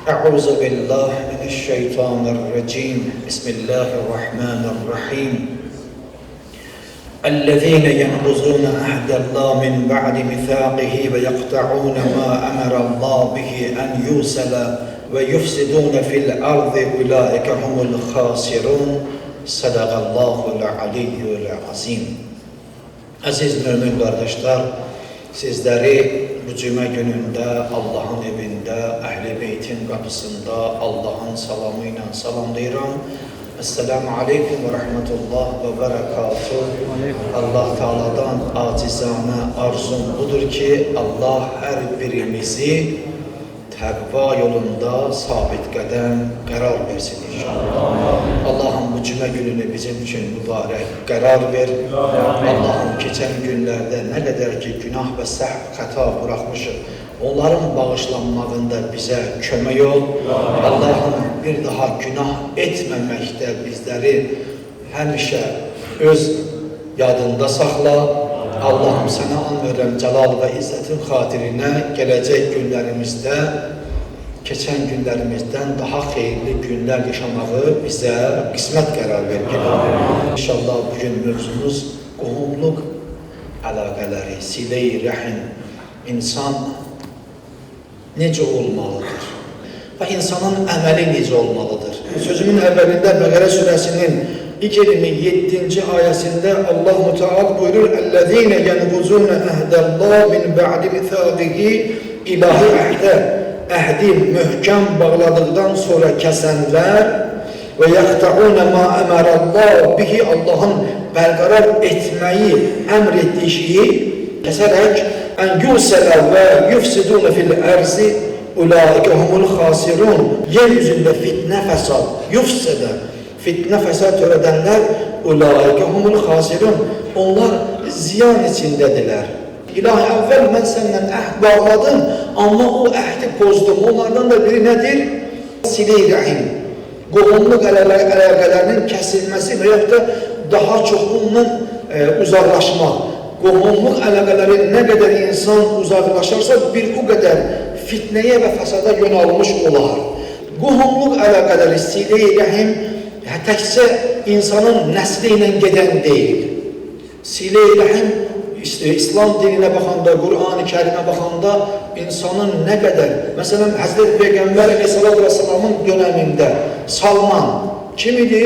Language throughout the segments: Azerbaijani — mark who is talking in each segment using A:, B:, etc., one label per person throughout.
A: Euzu billahi mineşşeytanirracim. Bismillahirrahmanirrahim. اَلَّذ۪ينَ يَنْقُضُونَ عَهْدَ اللّٰهِ مِنْ بَعْدِ مِثَاقِهِ وَيَقْطَعُونَ مَا أَمَرَ اللّٰهُ بِهِ أَنْ يُوصَلَ وَيُفْسِدُونَ فِي الْأَرْضِ اُولَٰئِكَ هُمُ الْخَاسِرُونَ صَدَقَ اللّٰهُ الْعَلِيُّ الْعَظِيمُ. Aziz mümin kardeşler, sizleri bu cümle gününde Allah'ın evinde, Ehl-i Beyt'in kapısında Allah'ın salamıyla salamlayıram. Esselamu Aleyküm ve Rahmetullah ve Berekatuhu. Allah Teala'dan acizane arzum budur ki Allah her birimizi takva yolunda sabit qədəm qərar versin inşallah. Allah'ım bu cümle gününü bizim için mübarek qərar ver. Allah'ım geçen günlerde ne kadar ki günah ve səhv xəta bırakmışıq, onların bağışlanmağında bize kömək ol. Allah'ım bir daha günah etmemekte bizleri həmişə öz yadında saxla. Allah'ım sana an verirəm Celal ve İzzetin xatirinə gelecek günlerimizde, geçen günlerimizden daha hayırlı günler yaşamağı bize kısmet qərar ver. İnşallah bugün mövzumuz qohumluq əlaqələri, silə-i rəhim. İnsan necə olmalıdır və insanın əməli necə olmalıdır? Sözümün əvvəlində Bəqərə surəsinin 27. ayəsində Allah-u Teala buyurur: اَلَّذ۪ينَ يَنْقُضُونَ اَهْدَ اللّٰهِ مِنْ بَعْدِ مِثَاقِهِ İlahi əhdi möhkəm bağladıqdan sonra kəsənlər və يَقْتَعُونَ مَا أَمَرَ اللّٰهُ بِهِ Allah'ın bərqərar etməyi, əmr etdiyi şeyi kəsərək اَنْ يُوسَلَ وَيُفْسِدُونَ فِي الْأَرْزِ اُولَٰئِكَ هُمُ الْخَاسِرُونَ Yeryüzündə fitnə fəsad, yufsədə fitnə fəsad törədənlər اُولَٰئِكَ هُمُ الْخَاسِرُونَ Onlar ziyan içindədirlər. İlahi, əvvəl mən səndən əhd bağladım, amma o əhdi pozdum. Onlardan da biri nədir? Silə-i rəhim. Qohumluq əlaqələrinin kəsilməsi və yaxud da daha çox ondan uzaqlaşmaq. Qohumluq əlaqələri nə qədər insan uzaqlaşarsa bir o qədər fitnəyə və fəsada yönəlmiş olar. Qohumluq əlaqələri, silə-i rəhim təkcə insanın nəsli ilə gedən deyil. Silə-i rəhim İslam dininə baxanda, Qur'an-ı Kərimə baxanda insanın nə qədər, məsələn, Həzrət Peyğəmbər Aleyhisselamın dönəmində Salman kim idi?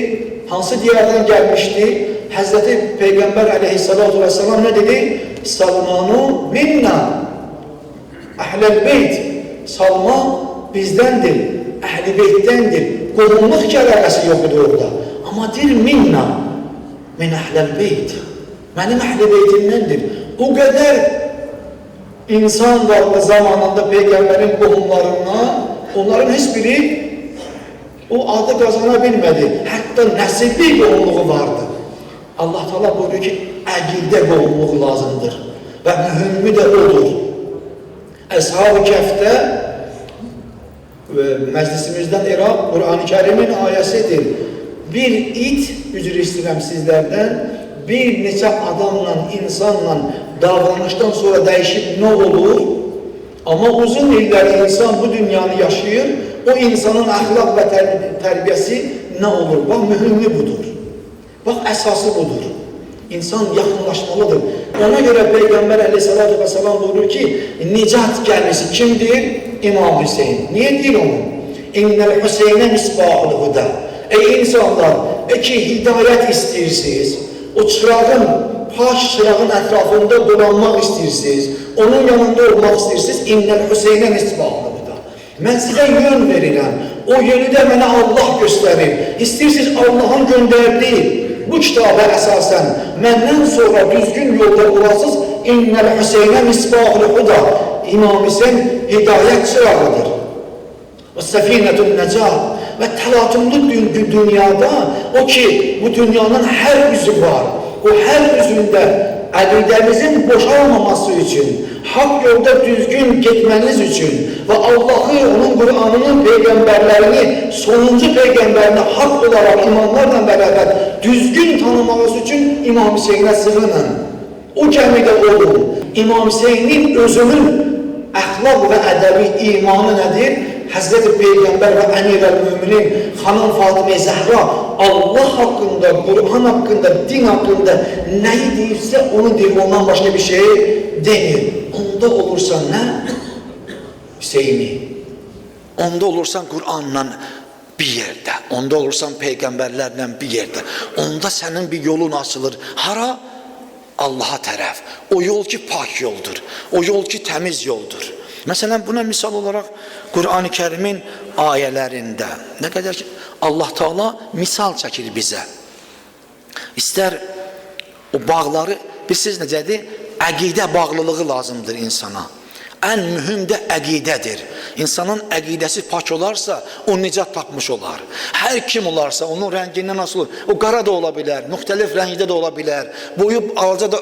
A: Hansı diyardan gəlmişdi? Həzrət Peyğəmbər Aleyhisselam nə dedi? Salmanu minna Əhl-i Beyt. Salman bizdəndir, Əhl-i Beytdəndir. Qohumluq əlaqəsi yoxdur orada. Amma deyir minna, min Əhl-i Beyt. Mənim Əhl-i Beytimdəndir. O qədər insan vardı zamanında Peyğəmbərin qohumlarından, onların heç biri o adı qazana bilmədi. Hətta nəsilli qohumluğu vardı. Allah Teala buyuruyor ki, əqidə qohumluğu lazımdır və mühümmi də odur. Əshab-ı Kəhfdə məclisimizdən İraq, Qur'an-ı Kərimin ayəsidir. Bir it, üzr istəyirəm sizlərdən, bir neçə adamla, insanla davranışdan sonra dəyişib nə olur? Amma uzun illər insan bu dünyanı yaşayır, o insanın əxlaq və tərbiyəsi nə olur? Bax, mühümmi budur. Bax, əsası budur. İnsan yaxınlaşmalıdır. Ona görə Peyğəmbər Aleyhisselam buyurur ki, nicat gəlmisi kimdir? İmam Hüseyin. Niyə deyir onu? İnnəl Hüseynə misbahul huda. Ey insanlar, ki hidayət istəyirsiniz, o çırağın, paş çırağın ətrafında dolanmaq istəyirsiniz, onun yanında olmaq istəyirsiniz, İnnəl Hüseynə misbahul huda. Mən sizə yön verirəm, o yönü də mənə Allah göstərir. İstəyirsiniz Allah'ın göndərdiyi bu kitaba əsasən məndən sonra düzgün yolda olasınız. İnnəl Hüseynə misbahul huda. İmam Hüseyin hidayət çırağıdır. Və səfinətun nəcat. Və təlatümlü dünyada o ki, bu dünyanın hər üzü var. O hər üzündə əqidəmizin boşalmaması üçün, haqq yolda düzgün getməniz üçün və Allah'ı, onun Qur'anının peyğəmbərlərini, sonuncu peyğəmbərini haqq olaraq imamlarla bərabər düzgün tanımağınız üçün İmam Hüseynə sığının. O gəmidə olun. İmam Hüseynin özünün əxlaq və ədəbi imanı nədir? Hazreti Peygamber ve Emirel Müminin Hanım Fatıma Zehra Allah hakkında, Kur'an hakkında, din hakkında neyi deyirse onu deyir, ondan başka bir şey demir. Onda olursan ne? Hüseyin'i. Onda olursan Kur'an'la bir yerde, onda olursan peygamberlerle bir yerde, onda senin bir yolun açılır. Hara? Allah'a tərəf. O yol ki pak yoldur, o yol ki təmiz yoldur. Mesela buna misal olarak Kur'an-ı Kerim'in ayelerinde ne kadar ki Allah Teala misal çəkir bize. İster o bağları, siz necədir? Əqidə bağlılığı lazımdır insana. En mühim de əqidədir. İnsanın əqidəsi pak olarsa o nicat tapmış olar. Her kim olarsa onun renginden nasıl olur? O qara da olabilir, müxtəlif rəngdə də olabilir, boyu alaca da,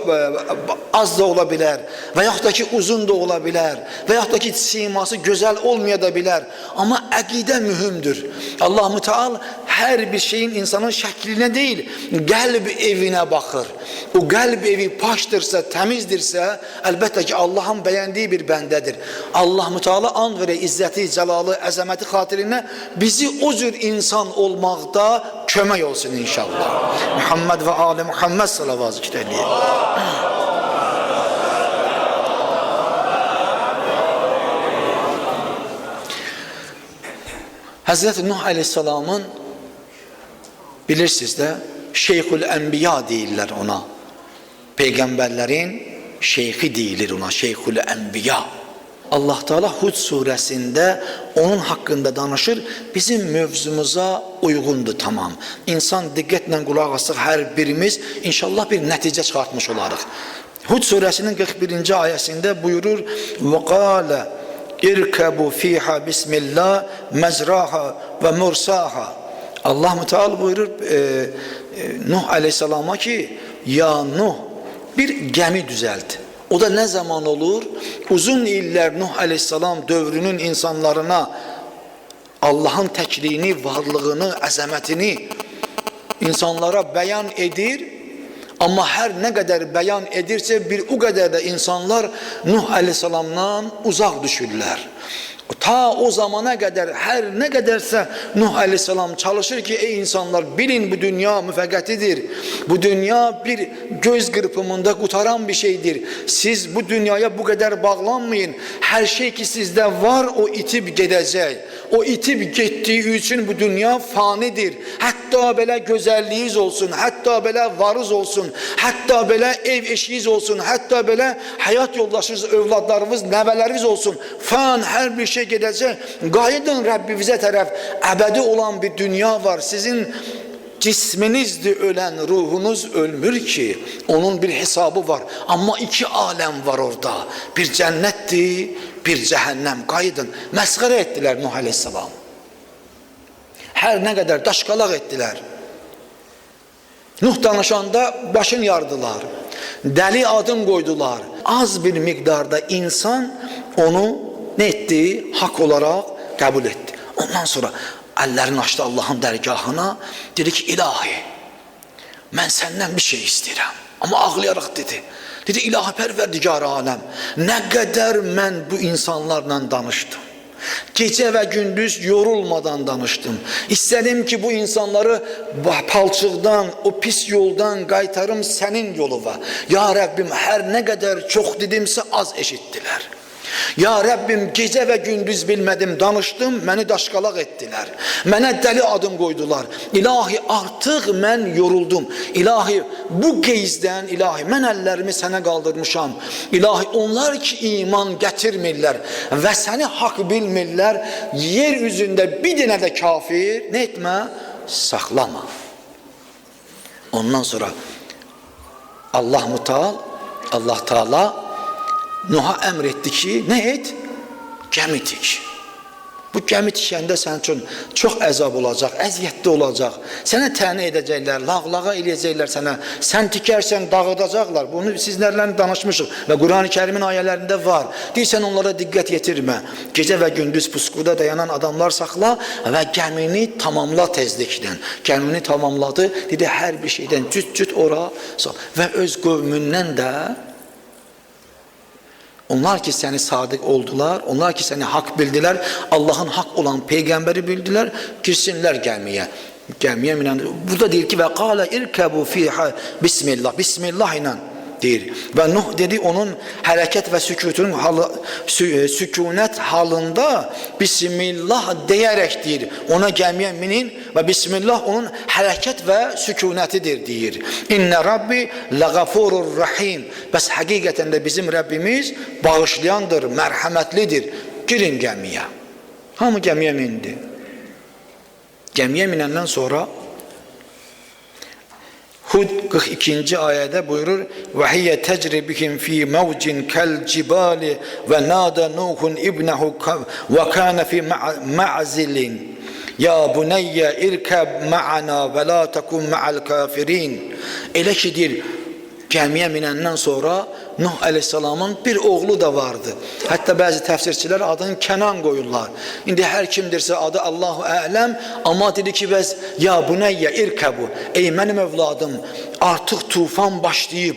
A: az da olabilir, və yaxud da ki uzun da olabilir, və yaxud da ki siması güzel olmaya da bilir. Ama əqidə mühümdür. Allah-u Teala her bir şeyin insanın şəklinə değil, qəlb evinə baxır. O qəlb evi paşdırsa, təmizdirsə, əlbəttə ki Allah'ın beğendiği bir bendedir. Allah-u Teala and verə izzəti, cəlalı, əzəməti xatirinə bizi o cür insan olmaqda kömək olsun inşallah. Muhammed ve Ali Muhammed salavat zikredelim. Hazreti Nuh Aleyhisselam'ın bilirsiniz de Şeyhül Enbiya deyirlər ona. Peygamberlerin şeyhi deyilir ona, Şeyhül Enbiya. Allah Teala Hud suresinde onun hakkında danışır. Bizim mövzumuza uygundur, tamam. İnsan diqqətlə qulaq asıq her birimiz inşallah bir netice çıkartmış olarıq. Hud suresinin 41. ayesinde buyurur: وَقَالَ اِرْكَبُوا ف۪يهَا بِسْمِ اللّٰهِ مَزْرَاهَا وَمُرْسَاهَا. Allah Teala buyurur Nuh Aleyhisselam'a ki, ya Nuh bir gemi düzelt. O da ne zaman olur? Uzun iller Nuh Aleyhisselam dövrünün insanlarına Allah'ın tekliğini, varlığını, əzəmətini insanlara beyan edir. Ama her ne kadar beyan edirse bir o kadar da insanlar Nuh Aleyhisselam'dan uzak düşürler. Ta o zamana kadar her ne kadarsa Nuh Aleyhisselam çalışır ki ey insanlar bilin bu dünya müfəqqətidir. Bu dünya bir göz kırpımında kurtaran bir şeydir. Siz bu dünyaya bu kadar bağlanmayın. Her şey ki sizde var o itip gidecek. O itip gittiği için bu dünya fanidir. Hatta böyle güzelliğiniz olsun, hatta böyle varız olsun, hatta böyle ev eşiğiniz olsun, hatta böyle hayat yoldaşınız, evladlarınız, nəvələriniz olsun. Fan her bir şey gidecek. Qayıdın Rabbinizə tərəf. Əbədi olan bir dünya var. Sizin cisminizdir ölen, ruhunuz ölmür ki. Onun bir hesabı var. Ama iki alem var orada. Bir cennettir, bir cehennem. Qayıdın. Məsxərə ettiler Nuh Aleyhisselam. Her ne kadar daşkalak ettiler. Nuh danışanda başını yardılar. Deli adım koydular. Az bir miktarda insan onu ne etti? Hak olarak kabul etti. Ondan sonra ellerini açtı Allah'ın dergahına. Dedi ki ilahi ben senden bir şey istedim. Ama ağlayarak dedi. Dedi ilahi perverdigar alem. Ne kadar ben bu insanlarla danıştım. Gece ve gündüz yorulmadan danıştım. İstedim ki bu insanları palçıqdan, o pis yoldan qaytarım senin yoluna. Ya Rabbim her ne kadar çok dedimse az eşittiler. Ya Rabbim gece ve gündüz bilmedim danıştım, beni daşkalak ettiler. Mənə deli adım koydular. İlahi artık ben yoruldum. İlahi bu qeyzdən ilahi mən əllərimi sənə qaldırmışam. İlahi onlar ki iman getirmirlər ve seni hak bilmirlər. Yeryüzünde bir dənə də kafir ne etmə? Saklama. Ondan sonra Allah Teala Nuh'a emretti ki ne et? Gemi tik. Bu gemi tikəndə sənin üçün çox əzab olacaq, əziyyətli olacaq. Sənə tənə edəcəklər, lağlağa eləyəcəklər sənə. Sən tikərsən dağıdacaqlar. Bunu sizlərlə danışmışıq və Kur'an-ı Kerim'in ayələrində var. Deyirsən onlara diqqət yetirmə. Gecə və gündüz puskuda dayanan adamlar saxla və gəmini tamamla tezliklə. Gəmini tamamladı. Dedi hər bir şeydən cüt ora sal. Və öz qövmündən də Onlar ki seni sadık oldular, onlar ki seni hak bildiler, Allah'ın hak olan peygamberi bildiler, girsinler gemiye. Gemiye minen. Burada deyir ki ve qala irkebu fiha bismillah. Bismillah ile deyir. Ve Nuh dedi onun hareket ve sükunet halında Bismillah diyerek deyir. Ona gemiye minin ve Bismillah onun hareket ve sükunetidir deyir. İnne Rabbi lagafurur rahim. Bəs hakikaten de bizim Rabbimiz bağışlayandır, merhametlidir. Girin gemiye. Hamı gemiye mindi. Gemiye minenden sonra Hud 42. ayette buyurur ve hiye tecri bihim fi mevcin kel cibali ve nada Nuhun ibnehu ve kana fi ma'zilin ya bunayya irkab ma'ana ve la tekun ma'al kafirin. Elə ki deyir gemiye minenden sonra Nuh Aleyhisselam'ın bir oğlu da vardı. Hatta bazı tefsirçiler adını Kenan koyurlar. İndi her kimdirse adı Allahu Alem ama dedi ki biz ya bunayya irkebu. Ey benim evladım artık tufan başlayıp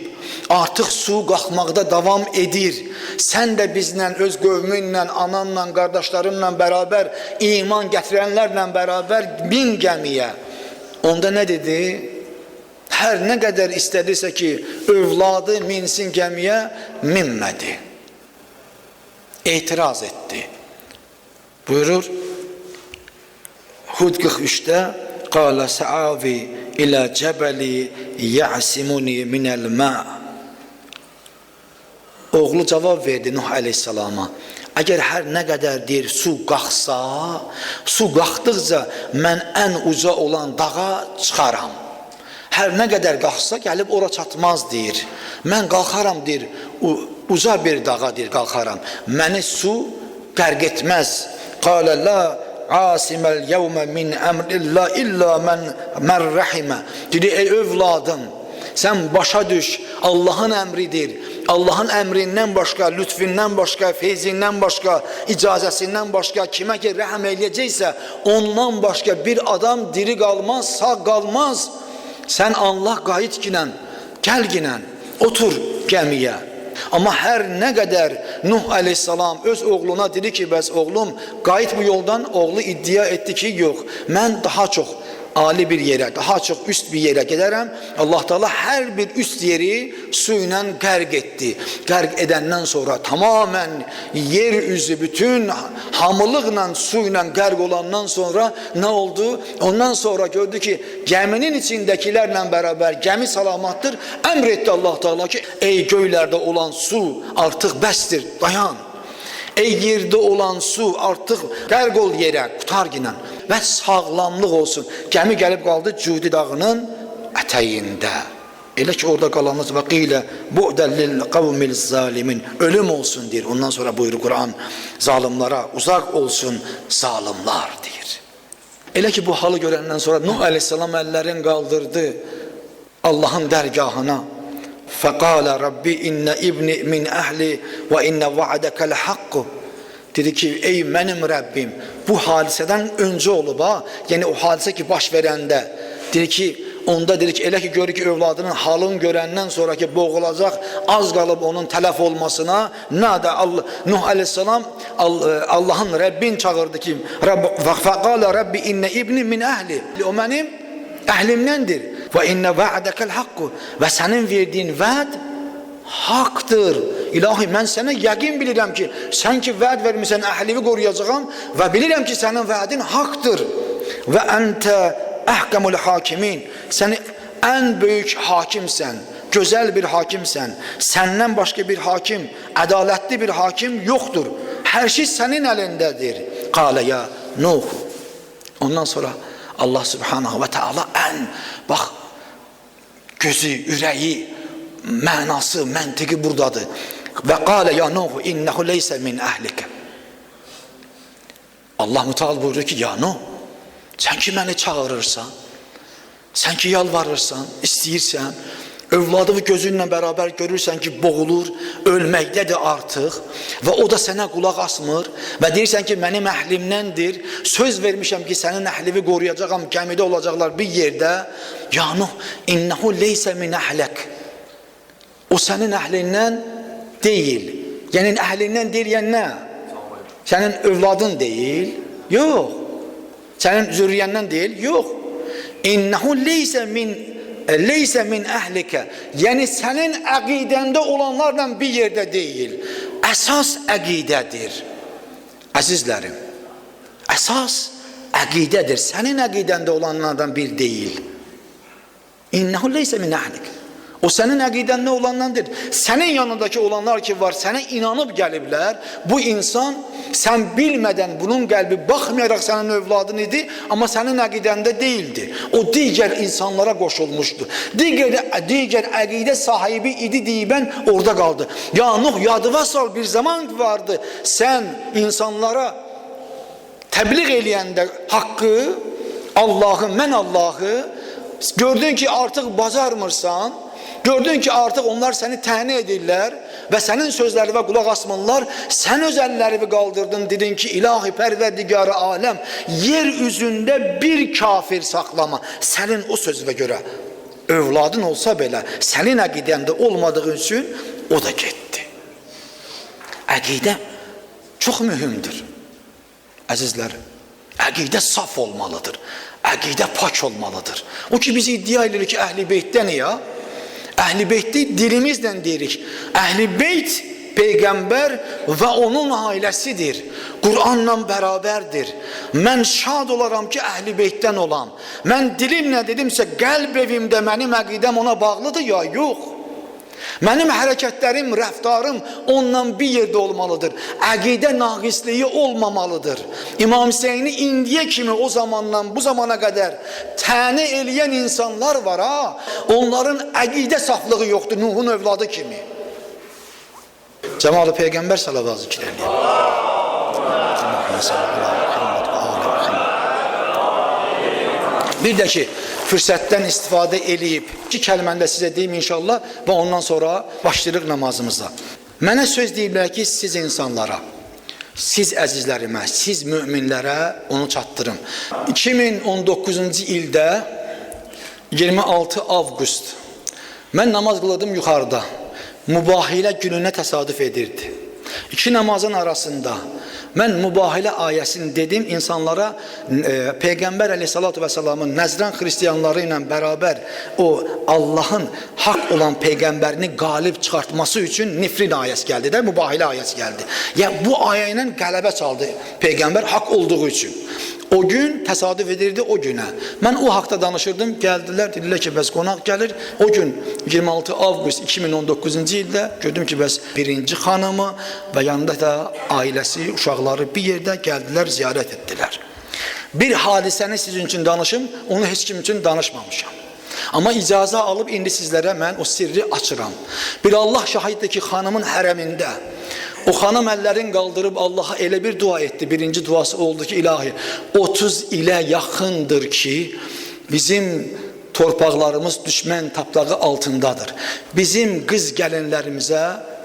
A: artık su qalxmaqda devam edir. Sen de bizle öz qövmünlə, ananla, kardeşlerinle beraber iman getirenlerle beraber bin gemiye. Onda ne dedi? Her ne kadar istedirse ki övladı minsin gemiye minmedi. İtiraz etti. Buyurur Hud 43'te قال سآوي إلى جبل يعصمني من الماء. Oğlu cevap verdi Nuh Aleyhisselam'a. Eğer her ne kadar deyir su qalxsa, su qalxdıqca mən en uca olan dağa çıxaram. Her ne kadar qalxsa gelip ora çatmaz deyir. Mən qalxaram deyir, uca bir dağa deyir qalxaram. Məni su qərq etməz. Qala la asimel yevme min emrillah illa men rahime. Dedi ey evladım sen başa düş Allah'ın emridir. Allah'ın emrinden başka, lütfünden başka, feyzinden başka, icazesinden başka kime ki rəhm eləyəcəksə ondan başka bir adam diri qalmaz, sağ qalmaz. Sen Allah gayet ginen, gel ginen, otur gemiye. Ama her ne kadar Nuh Aleyhisselam öz oğluna dedi ki bəs oğlum gayet bu yoldan oğlu iddia etti ki yok. Ben daha çok ali bir yere, daha çok üst bir yere giderim. Allah Teala her bir üst yeri suyla qərq etti. Qərq edenden sonra tamamen yeryüzü bütün hamılıkla suyla qərq olandan sonra ne oldu? Ondan sonra gördü ki geminin içindekilerle beraber gemi salamattır. Emretti Allah Teala ki ey göylerde olan su artık bəsdir, dayan. Ey yerde olan su artık qərq ol yere, qutar ginen. Ve sağlamlıq olsun. Gemi gelip kaldı Cudi dağının ətəyində. Elə ki orada qalanız və qilə bu'dəl qavmil zalimin. Ölüm olsun deyir. Ondan sonra buyurur Kur'an zalimlara uzak olsun zalimlar deyir. Elə ki bu halı görəndən sonra Nuh Aleyhisselam əllərin qaldırdı Allah'ın dərgahına. Fəqalə Rabbi inne ibni min əhli və inne va'adəkəl haqqı. Dedi ki ey benim Rabbim bu hadiseden önce olub ha. Yani o hadise ki baş verende dedi ki onda dedi ki elə ki görür ki evladının halını görəndən sonra ki boğulacaq az qalıb onun tələf olmasına nada Nuh Aleyhisselam Allah'ın Rabbin çağırdı ki faqala Rabbi inne ibni min ehli. O benim ehlimdendir. Ve inne va'adekal haqqu ve senin verdiğin vaad haktır. İlahi ben sana yakin bilirəm ki sen ki vaad vermişsən əhlimi qoruyacağam ve bilirəm ki senin vaadin haktır. Ve ente ahkamul hakimin. Sen en büyük hakimsen, güzel bir hakimsen. Senden başka bir hakim, adaletli bir hakim yoktur. Her şey senin elindedir. Kale ya Nuh. Ondan sonra Allah Subhanahu ve Teala bak gözü, yüreği, manası, məntiqi buradadır. Ve kâle ya Nuh innehu leyse min ahlike. Allah Müteal buyuruyor ki ya Nuh sen ki beni çağırırsan, sen ki yalvarırsan, istəyirsən, övladını gözünle beraber görürsen ki boğulur, ölməkdədir artıq ve o da sana qulaq asmır ve deyirsən ki benim əhlimdəndir, söz vermişəm ki senin əhlimi qoruyacağam, gəmidə olacaqlar bir yerde. Ya Nuh innehu leyse min ahlek. O senin ehlinden değil. Yəni əhlindən deyilən nə? Sənin övladın deyil. Yox. Sənin zürriyyəndən deyil. Yox. İnnehu leysə min əhlikə. Yəni sənin əqidəndə olanlarla bir yerdə deyil. Əsas əqidədir. Əzizlərim, əsas əqidədir. Sənin əqidəndə olanlardan bir deyil. İnnehu leysə min əhlikə. O sənin əqidəndə olanlardır. Sənin yanındakı olanlar ki var, sənə inanıb gəliblər. Bu insan sən bilmədən bunun qəlbi baxmayaraq sənin övladın idi, amma sənin əqidəndə deyildi. O digər insanlara qoşulmuşdu. Digər əqidə sahibi idi deyibən orada qaldı. Ya Nuh, yadıva sal, bir zaman vardı. Sən insanlara təbliğ eləyəndə haqqı, Allahı, mən Allahı, gördün ki artıq bacarmırsan, gördün ki artıq onlar səni təhni edirlər və sənin sözlərinə qulaq asmırlar. Sən öz əllərini qaldırdın, dedin ki ilahi pərverdigarı aləm, yer üzündə bir kafir saxlama. Sənin o sözünə görə övladın olsa belə sənin əqidəndə olmadığı üçün o da getdi. Əqidə çox mühümdür. Əzizlərim, əqidə saf olmalıdır. Əqidə pak olmalıdır. O ki biz iddia edirik ki Əhl-i Beytdən ya, Əhl-i Beytdə dilimizlə deyirik. Əhl-i Beyt Peyğəmbər və onun ailəsidir. Qur'anla bərabərdir. Mən şad olaram ki Əhl-i Beytdən olam. Mən dilimlə dedimsə qəlb evimdə mənim əqidəm ona bağlıdır ya yox. Mənim hərəkətlərim, rəftarım ondan bir yerdə olmalıdır. Əqidə naqisliyi olmamalıdır. İmam Hüseyni indiyə kimi o zamandan bu zamana qədər təni eləyən insanlar var ha. Onların əqidə saflığı yoxdur Nuhun övladı kimi. Cəmal-ı Peyğəmbər salavatı zikr Bir də ki, fürsətdən istifadə eləyib iki kəlməni də sizə deyim inşallah və ondan sonra başlayırıq namazımıza. Mənə söz deyiblər ki, siz insanlara, siz əzizlərimə, siz müminlərə onu çatdırın. 2019-cu ildə 26 avqust mən namaz qıldım yuxarıda. Mübahilə gününə təsadüf edirdi. İki namazın arasında mən mübahilə ayəsini dedim insanlara, Peyğəmbər əleyhissalatu vəssalamın Nəzrən xristiyanları ilə bərabər o Allahın haqq olan Peyğəmbərini qalib çıxartması üçün nifrin ayəsi gəldi də, mübahilə ayəsi gəldi. Yəni bu ayə ilə qələbə çaldı Peyğəmbər haqq olduğu üçün. O gün təsadüf edirdi o günə. Mən o haqda danışırdım, gəldilər, dedilər ki, bəs qonaq gəlir. O gün 26 avqust 2019-cu ildə gördüm ki, bəs birinci xanımı və yanında da ailəsi, uşaqları bir yerdə gəldilər, ziyarət etdilər. Bir hadisəni sizin üçün danışım, onu heç kim üçün danışmamışam. Amma icazə alıb indi sizlərə mən o sirri açıram. Bir Allah şahiddir ki, xanımın hərəmində o xanım əllərin qaldırıb Allaha elə bir dua etdi. Birinci duası oldu ki, ilahi 30 ilə yaxındır ki, bizim torpaqlarımız düşmən tapdağı altındadır. Bizim qız gəlinlərimizə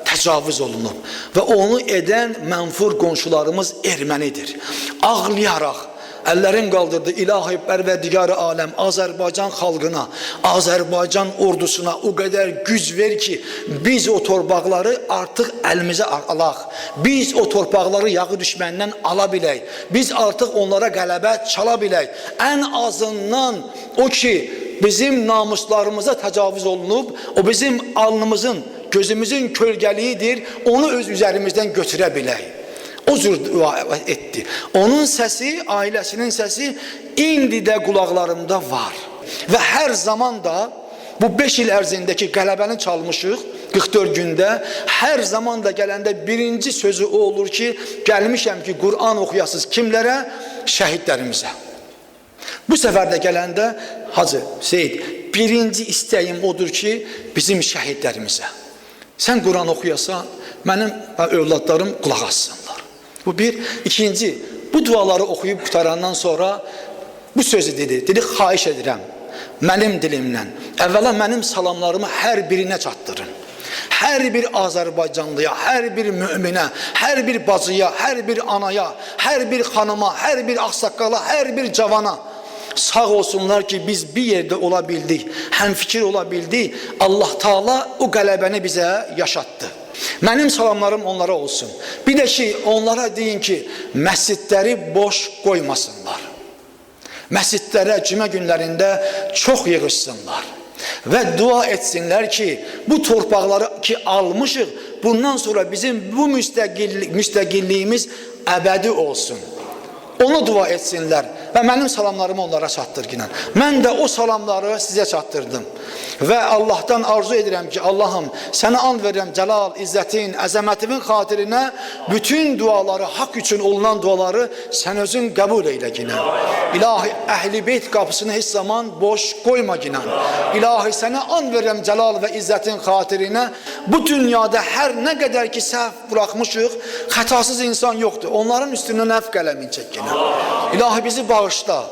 A: təcavüz olunub və onu edən mənfur qonşularımız ermənidir. Ağlayaraq əllərin qaldırdı, ilahi pərverdigarı aləm, Azərbaycan xalqına, Azərbaycan ordusuna o qədər güc ver ki, biz o torpaqları artıq əlimizə alaq. Biz o torpaqları yağı düşməndən ala bilək. Biz artıq onlara qələbə çala bilək. Ən azından o ki, bizim namuslarımıza təcavüz olunub, o bizim alnımızın, gözümüzün kölgəliyidir, onu öz üzərimizdən götürə bilək. O cür dua etdi. Onun səsi, ailəsinin səsi indi də qulaqlarımda var. Və hər zaman da bu 5 il ərzindəki qələbəni çalmışıq 44 gündə. Hər zaman da gələndə birinci sözü o olur ki, gəlmişəm ki, Qur'an oxuyasız kimlərə? Şəhidlərimizə. Bu səfər də gələndə, Hacı Seyid, birinci istəyim odur ki, bizim şəhidlərimizə. Sən Qur'an oxuyasan, mənim övladlarım qulaq assınlar. Bu bir. İkinci, bu duaları oxuyub qutarandan sonra bu sözü dedi. Dedi, xahiş edirəm, mənim dilimlə. Əvvəla mənim salamlarımı hər birinə çatdırın. Hər bir Azərbaycanlıya, hər bir müminə, hər bir bacıya, hər bir anaya, hər bir xanıma, hər bir ağsaqqala, hər bir cavana. Sağ olsunlar ki, biz bir yerdə ola bildik, həmfikir ola bildik. Allah Taala o qələbəni bizə yaşatdı. Mənim salamlarım onlara olsun. Bir də ki, onlara deyin ki, məscidləri boş qoymasınlar. Məscidlərə cümə günlərində çox yığışsınlar. Və dua etsinlər ki, bu torpaqları ki almışıq, bundan sonra bizim bu müstəqilliyimiz əbədi olsun. Onu dua etsinlər və mənim salamlarımı onlara çatdırgınlar. Mən də o salamları sizə çatdırdım. Və Allahdan arzu edirəm ki, Allahım, sənə and verirəm cəlal, izzətin, əzəmətimin xatirinə bütün duaları, haqq üçün olunan duaları sən özün qəbul eylə ginən. İlahi, əhl-i beyt qapısını heç zaman boş qoyma ginən. İlahi, sənə and verirəm cəlal və izzətin xatirinə bu dünyada hər nə qədər ki səhv buraxmışıq, xətasız insan yoxdur. Onların üstündən əf qələmin çək ginən. İlahi, bizi bağışla.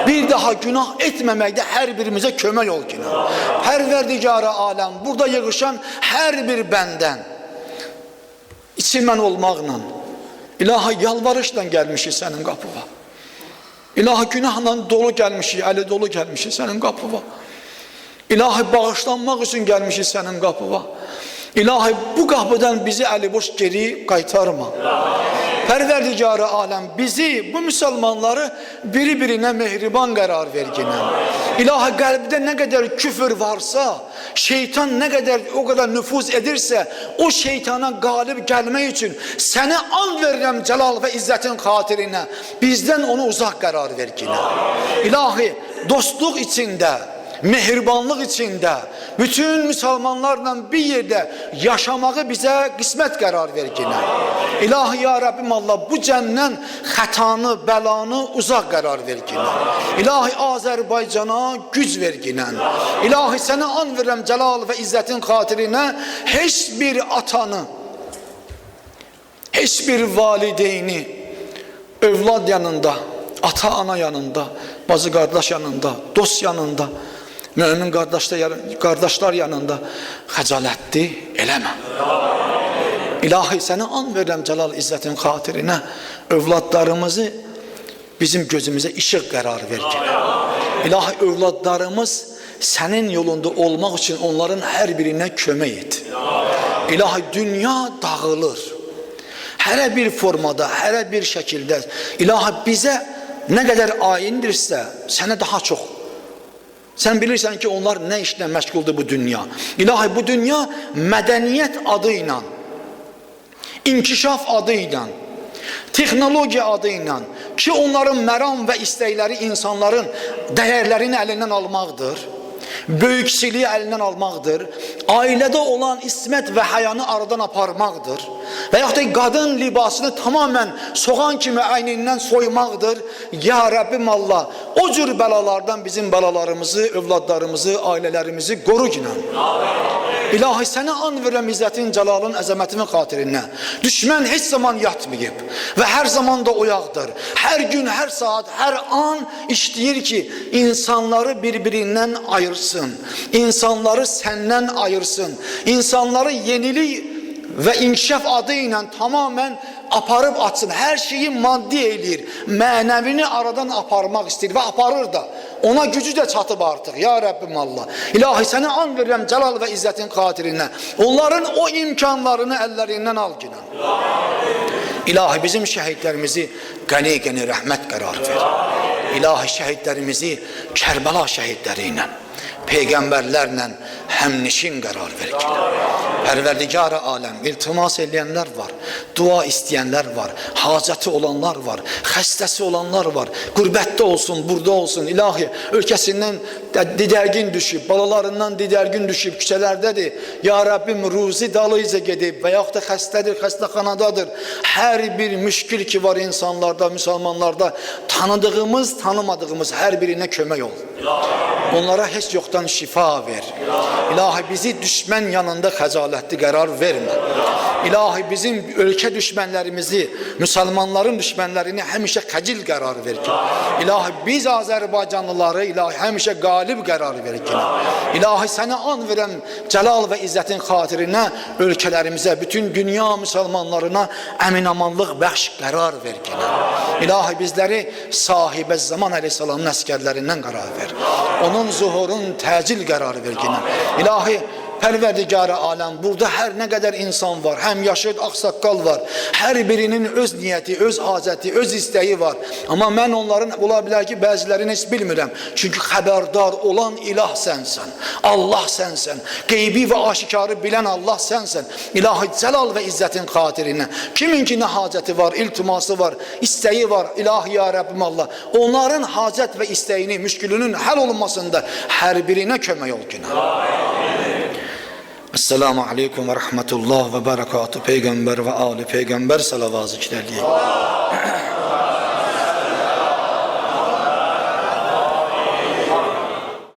A: Bir daha günah etməməkdə hər birimizə kömək ol ki. Pərverdigarı aləm, burada yığışan hər bir bəndən içimən olmaqla, İlahi, yalvarışla gəlmişik sənin qapıva. İlahi, günahla dolu gəlmişik, əli dolu gəlmişik sənin qapıva. İlahi, bağışlanmaq üçün gəlmişik sənin qapıva. İlahi, bu qapıdan bizi əli boş geri qaytarma. Pərverdigarı aləm, bizi, bu müsəlmanları biri-birinə mehriban qərar verginən. İlahi, qəlbdə nə qədər küfür varsa, şeytan nə qədər o qədər nüfuz edirsə, o şeytana qalib gəlmək üçün sənə and verirəm cəlal və izzətin xatirinə, bizdən onu uzaq qərar verginən. İlahi, dostluq içində, mehribanlıq içində bütün müsəlmanlarla bir yerdə yaşamağı bizə qismət qərar verginən. İlahi, ya Rəbbim Allah, bu cəmdən xətanı, bəlanı uzaq qərar verginən. İlahi, Azərbaycana güc verginən. İlahi, sənə and verirəm cəlal və izzətin xatirinə heç bir atanı, heç bir valideyni övlad yanında, ata-ana yanında, bacı-qardaş yanında, dost yanında, mümin qardaşlar yanında xəcalətli eləmə. İlahi, sənə and verirəm cəlal izzətin xatirinə övladlarımızı bizim gözümüzə işıq qərar verginə. İlahi, övladlarımız sənin yolunda olmaq üçün onların hər birinə kömək et. İlahi, dünya dağılır. Hərə bir formada, hərə bir şəkildə. İlahi, bizə nə qədər ayindirsə, sənə daha çox. Sən bilirsən ki, onlar nə işlə məşğuldur bu dünya. İlahi, bu dünya mədəniyyət adı ilə, inkişaf adı ilə, texnologiya adı ilə ki, onların məram və istəkləri insanların dəyərlərini əlindən almaqdır, böyüksiliyi əlindən almaqdır, ailədə olan ismət və həyanı aradan aparmaqdır və yaxud da qadın libasını tamamən soğan kimi əynindən soymaqdır. Ya Rəbbim Allah, o cür bəlalardan bizim bəlalarımızı, övladlarımızı, ailələrimizi qoru ginən. İlahi, sənə and verirəm izzətin, cəlalın, əzəmətimin xatirinə. Düşmən heç zaman yatmayıb və hər zaman da oyaqdır. Hər gün, hər saat, hər an işləyir ki, insanları bir-birindən ayırsın, insanları səndən ayırsın, insanları yenilik və inkişaf adı ilə tamamən aparıb atsın, hər şeyi maddi eləyir, mənəvini aradan aparmaq istəyir və aparır da, ona gücü də çatıb artıq, ya Rəbbim Allah. İlahi, sənə and verirəm cəlal və izzətin xatirinə, onların o imkanlarını əllərindən al ginən. İlahi, bizim şəhidlərimizi qəni-qəni rəhmət qərar ver. İlahi, şəhidlərimizi Kərbəla şəhidləri ilə, peyğəmbərlərlə həmnişin qərar ver ki. Pərverdigar-ı aləm, iltimas eləyənlər var, dua istəyənlər var, hacəti olanlar var, xəstəsi olanlar var, qürbətdə olsun, burada olsun. İlahi, ölkəsindən didərgin düşüb, balalarından didərgin düşüb, küçələrdədir. Ya Rəbbim, ruzi dalıyca gedib və yaxud da xəstədir, xəstəxanadadır. Hər bir müşkil ki var insanlarda, müsəlmanlarda, tanıdığımız, tanımadığımız hər birinə kömək ol. Onlara heç yoxdan şifa ver. İlahi, bizi düşmən yanında xəcalətli qərar vermə. İlahi, bizim ölkə düşmənlərimizi, müsəlmanların düşmənlərini həmişə xəcil qərar ver ki. İlahi, biz Azərbaycanlıları ilahi həmişə qalib qərar ver ki. İlahi, sənə and verəm cəlal və izzətin xatirinə ölkələrimizə, bütün dünya müsəlmanlarına əminamanlıq bəxş qərar ver ki. İlahi, bizləri sahibə zaman əleyhissalamın əskərlərindən qərar ver. Onun zuhurun təcil qərar ver ki. İlahi, Pərverdigar-ı aləm, burada hər nə qədər insan var, həm yaşıd ağsaqqal var, hər birinin öz niyyəti, öz hacəti, öz istəyi var. Amma mən onların, ola bilər ki, bəzilərini heç bilmirəm. Çünki xəbərdar olan ilah sənsən, Allah sənsən, qeybi və aşikarı bilən Allah sənsən, İlahi cəlal və izzətin xatirinə. Kimin ki nə hacəti var, iltiması var, istəyi var, ilahi ya Rəbbim Allah, onların hacət və istəyini, müşkülünün həll olunmasında hər birinə kömək ol ki. Esselamu aleykum ve rahmetullah ve berekatuhu. Peygamber ve âli peygamber salavat-ı